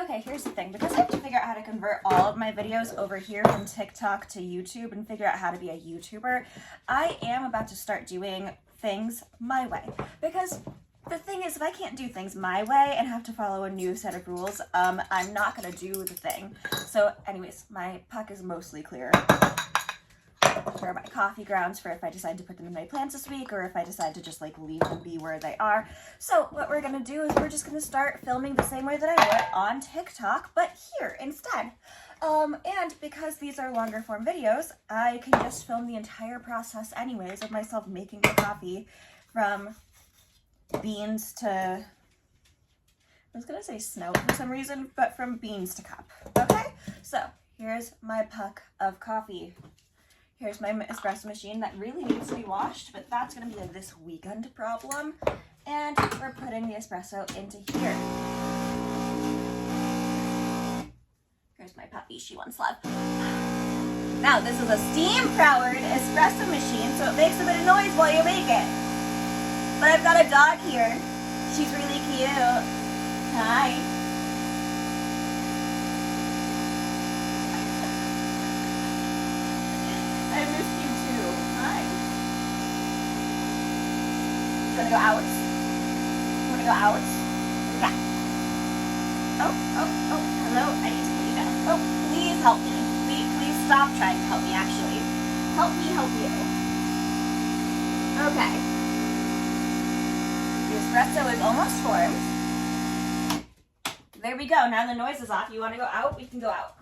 Okay, here's the thing. Because I have to figure out how to convert all of my videos over here from TikTok to YouTube and figure out how to be a YouTuber, I am about to start doing things my way. Because the thing is, if I can't do things my way and have to follow a new set of rules, I'm not going to do the thing. So anyways, my puck is mostly clear. Here are my coffee grounds for if I decide to put them in my plants this week or if I decide to just like leave them be where they are. So what we're going to do is we're just going to start filming the same way that I would on TikTok, but here instead. And because these are longer form videos, I can just film the entire process anyways of myself making the coffee from beans to, I was going to say snout for some reason, but from beans to cup. Okay, so here's my puck of coffee. Here's my espresso machine that really needs to be washed, but that's going to be a this weekend problem. And we're putting the espresso into here. Here's my puppy. She wants love. Now, this is a steam-powered espresso machine, so it makes a bit of noise while you make it. But I've got a dog here. She's really cute. Hi. I miss you too. Hi. You wanna go out? You wanna go out? Yeah. Oh, hello. I need to put you down. Oh, please help me. Please stop trying to help me, actually. Help me help you. Okay. The espresso is almost formed. There we go. Now the noise is off. You wanna go out? We can go out.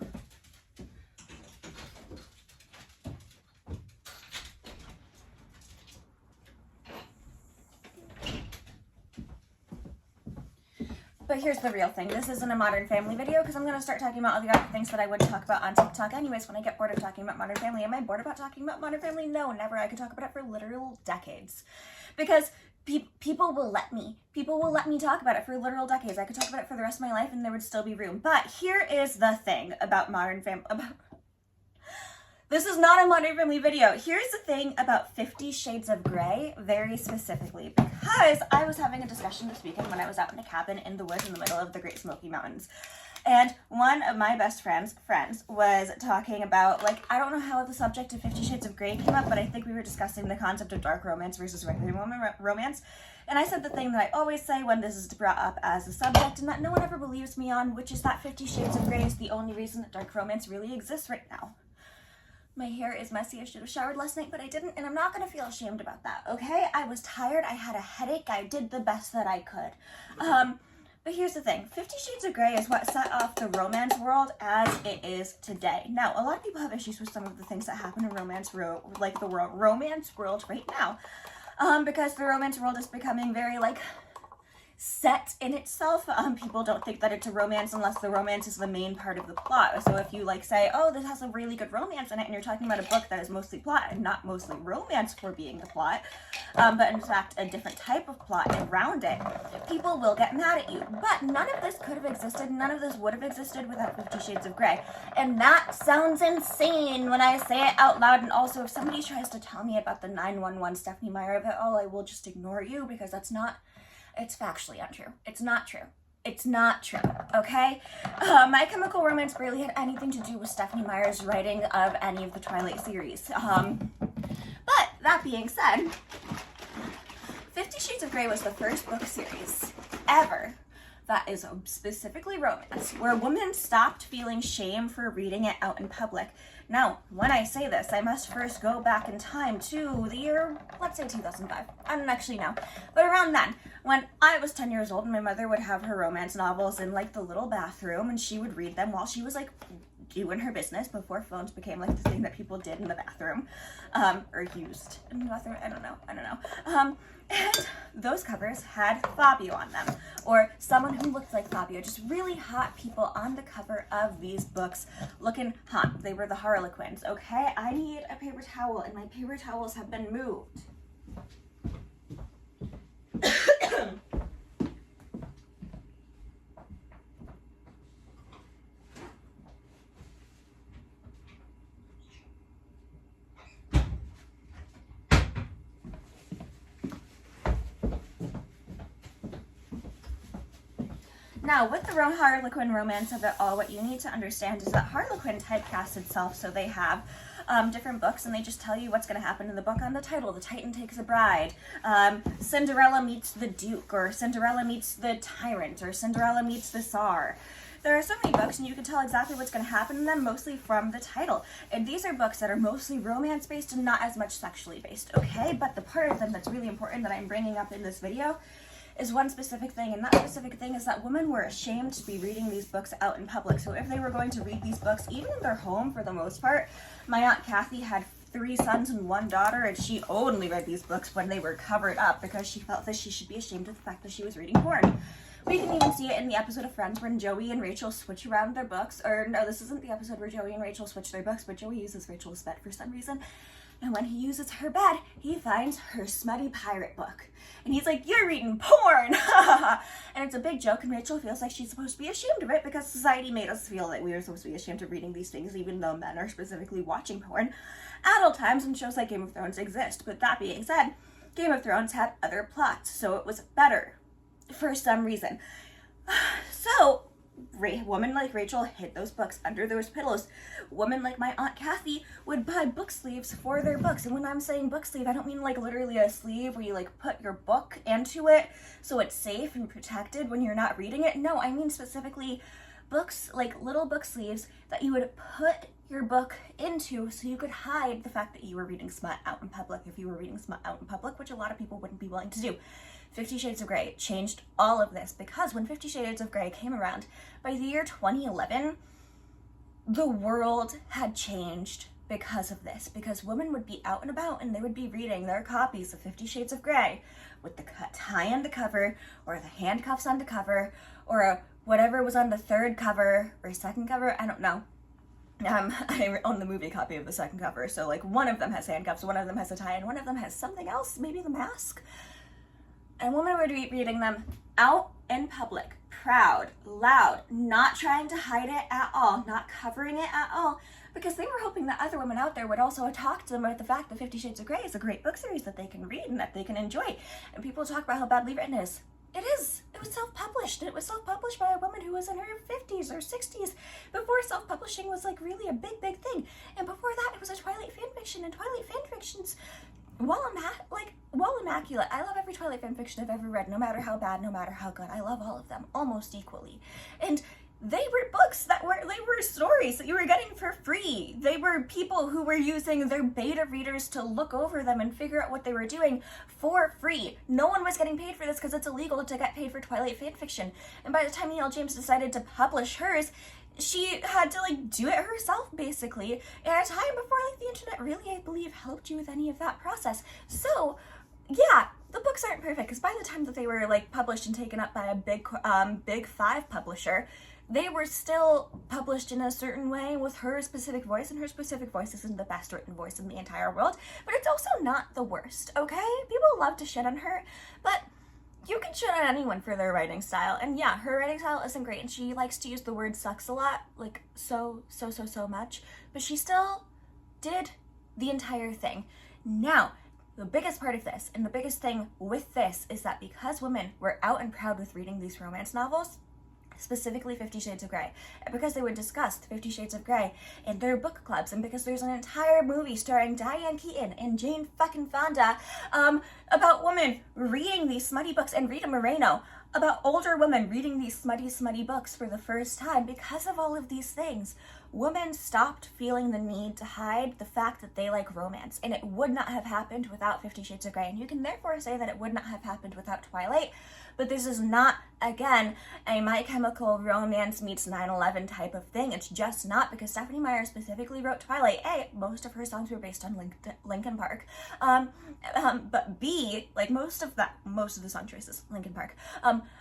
But here's the real thing. This isn't a Modern Family video because I'm going to start talking about all the other things that I would talk about on TikTok anyways when I get bored of talking about Modern Family. Am I bored about talking about Modern Family? No, never. I could talk about it for literal decades. Because people will let me. People will let me talk about it for literal decades. I could talk about it for the rest of my life and there would still be room. But here is the thing about Modern Family. This is not a Modern Family video. Here's the thing about 50 Shades of Grey, very specifically, because I was having a discussion this weekend when I was out in a cabin in the woods in the middle of the Great Smoky Mountains. And one of my best friends was talking about, like, I don't know how the subject of 50 Shades of Grey came up, but I think we were discussing the concept of dark romance versus regular romance. And I said the thing that I always say when this is brought up as a subject and that no one ever believes me on, which is that 50 Shades of Grey is the only reason that dark romance really exists right now. My hair is messy. I should have showered last night, but I didn't, and I'm not going to feel ashamed about that, okay? I was tired. I had a headache. I did the best that I could. But here's the thing. 50 Shades of Grey is what set off the romance world as it is today. Now, a lot of people have issues with some of the things that happen in romance world right now, because the romance world is becoming very, like, set in itself. People don't think that it's a romance unless the romance is the main part of the plot. So if you like say, oh, this has a really good romance in it, and you're talking about a book that is mostly plot and not mostly romance for being the plot, but in fact a different type of plot around it, people will get mad at you. But none of this could have existed, none of this would have existed without 50 Shades of Grey. And that sounds insane when I say it out loud. And also, if somebody tries to tell me about the 911 Stephenie Meyer of it all, I will just ignore you because it's factually untrue. It's not true. It's not true, okay? My Chemical Romance barely had anything to do with Stephenie Meyer's writing of any of the Twilight series. But that being said, 50 Shades of Grey was the first book series ever that is specifically romance, where women stopped feeling shame for reading it out in public. Now, when I say this, I must first go back in time to the year, let's say 2005. I don't actually know. But around then, when I was 10 years old, my mother would have her romance novels in, like, the little bathroom, and she would read them while she was, like, doing her business before phones became, like, the thing that people did in the bathroom, or used in the bathroom. I don't know. And those covers had Fabio on them, or someone who looked like Fabio, just really hot people on the cover of these books looking hot. They were the Harlequins, okay? I need a paper towel, and my paper towels have been moved. Now, with the Harlequin romance of it all, what you need to understand is that Harlequin typecasts itself, so they have different books, and they just tell you what's going to happen in the book on the title. The Titan takes a bride, Cinderella meets the Duke, or Cinderella meets the Tyrant, or Cinderella meets the Tsar. There are so many books, and you can tell exactly what's going to happen in them, mostly from the title. And these are books that are mostly romance-based and not as much sexually based, okay? But the part of them that's really important that I'm bringing up in this video is one specific thing, and that specific thing is that women were ashamed to be reading these books out in public. So if they were going to read these books, even in their home for the most part, my Aunt Kathy had 3 sons and 1 daughter, and she only read these books when they were covered up because she felt that she should be ashamed of the fact that she was reading porn. We can even see it in the episode of Friends when Joey and Rachel switch around their books. Or no, this isn't the episode where Joey and Rachel switch their books, but Joey uses Rachel's bed for some reason. And when he uses her bed, he finds her smutty pirate book. And he's like, "You're reading porn!" And it's a big joke, and Rachel feels like she's supposed to be ashamed of it because society made us feel like we were supposed to be ashamed of reading these things, even though men are specifically watching porn at all times, and shows like Game of Thrones exist. But that being said, Game of Thrones had other plots, so it was better for some reason. So, women like Rachel hid those books under those pillows. Women like my Aunt Kathy would buy book sleeves for their books. And when I'm saying book sleeve, I don't mean like literally a sleeve where you like put your book into it so it's safe and protected when you're not reading it. No, I mean specifically books, like little book sleeves that you would put your book into so you could hide the fact that you were reading smut out in public, if you were reading smut out in public, which a lot of people wouldn't be willing to do. 50 Shades of Grey changed all of this because when 50 Shades of Grey came around, by the year 2011, the world had changed because of this. Because women would be out and about and they would be reading their copies of 50 Shades of Grey with the tie on the cover, or the handcuffs on the cover, or whatever was on the 3rd cover or 2nd cover, I don't know. I own the movie copy of the 2nd cover, so like one of them has handcuffs, one of them has a tie, and one of them has something else, maybe the mask. And women would be reading them out in public, proud, loud, not trying to hide it at all, not covering it at all, because they were hoping that other women out there would also talk to them about the fact that 50 Shades of Grey is a great book series that they can read and that they can enjoy. And people talk about how badly written it is. It is. It was self-published, and it was self-published by a woman who was in her 50s or 60s, before self-publishing was like really a big thing. And before that, it was a Twilight fanfiction, and Twilight fanfictions, while immaculate, I love every Twilight fanfiction I've ever read, no matter how bad, no matter how good. I love all of them almost equally. And they were books they were stories that you were getting for free. They were people who were using their beta readers to look over them and figure out what they were doing for free. No one was getting paid for this because it's illegal to get paid for Twilight fanfiction. And by the time E.L. James decided to publish hers, she had to like do it herself basically at a time before like the internet really, I believe, helped you with any of that process. So yeah, the books aren't perfect because by the time that they were like published and taken up by a big 5 publisher, they were still published in a certain way with her specific voice, and her specific voice isn't the best written voice in the entire world, but it's also not the worst, okay? People love to shit on her, but you can shit on anyone for their writing style. And yeah, her writing style isn't great, and she likes to use the word sucks a lot, like so much, but she still did the entire thing. Now, the biggest part of this, and the biggest thing with this, is that because women were out and proud with reading these romance novels, specifically 50 Shades of Grey, and because they would discuss 50 Shades of Grey in their book clubs, and because there's an entire movie starring Diane Keaton and Jane fucking Fonda about women reading these smutty books, and Rita Moreno about older women reading these smutty books for the first time. Because of all of these things, women stopped feeling the need to hide the fact that they like romance, and it would not have happened without 50 Shades of Grey, and you can therefore say that it would not have happened without Twilight. But this is not, again, a My Chemical Romance meets 9/11 type of thing. It's just not, because Stephenie Meyer specifically wrote Twilight. A, most of her songs were based on Linkin Park. But B, like most of the song choices, Linkin Park.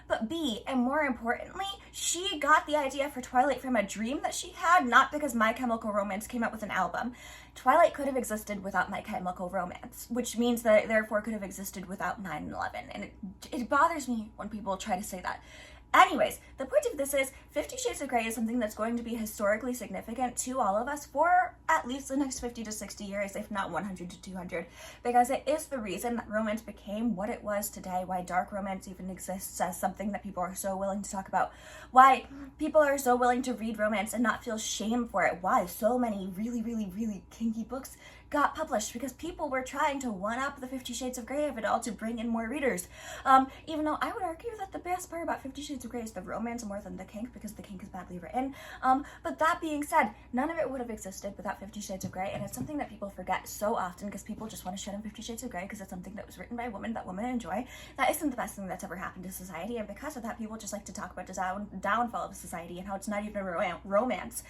But B, and more importantly, she got the idea for Twilight from a dream that she had, not because My Chemical Romance came out with an album. Twilight could have existed without My Chemical Romance, which means that it therefore could have existed without 9/11. And it bothers me when people try to say that. Anyways, the point of this is 50 Shades of Grey is something that's going to be historically significant to all of us for at least the next 50 to 60 years, if not 100 to 200, because it is the reason that romance became what it was today, why dark romance even exists as something that people are so willing to talk about, why people are so willing to read romance and not feel shame for it, why so many really, really, really kinky books got published, because people were trying to one-up the 50 Shades of Grey of it all to bring in more readers. Even though I would argue that the best part about 50 Shades of Grey is the romance more than the kink, because the kink is badly written. But that being said, none of it would have existed without 50 Shades of Grey, and it's something that people forget so often because people just want to shit on 50 Shades of Grey because it's something that was written by a woman that women enjoy. That isn't the best thing that's ever happened to society, and because of that, people just like to talk about the downfall of society and how it's not even a romance.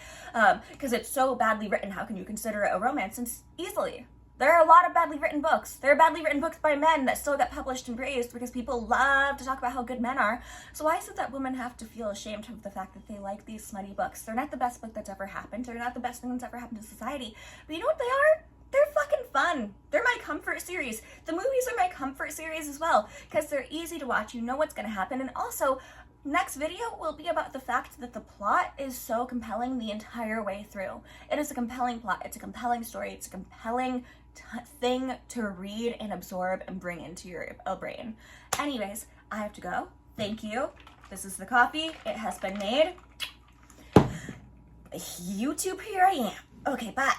Because it's so badly written, how can you consider it a romance? And easily. There are a lot of badly written books. There are badly written books by men that still get published and praised because people love to talk about how good men are. So why is it that women have to feel ashamed of the fact that they like these smutty books? They're not the best book that's ever happened. They're not the best thing that's ever happened to society. But you know what they are? They're fucking fun. They're my comfort series. The movies are my comfort series as well because they're easy to watch. You know what's going to happen. And also, next video will be about the fact that the plot is so compelling the entire way through. It is a compelling plot. It's a compelling story. It's a compelling thing to read and absorb and bring into your brain. Anyways, I have to go. Thank you. This is the coffee. It has been made. YouTube, here I am. Okay, bye.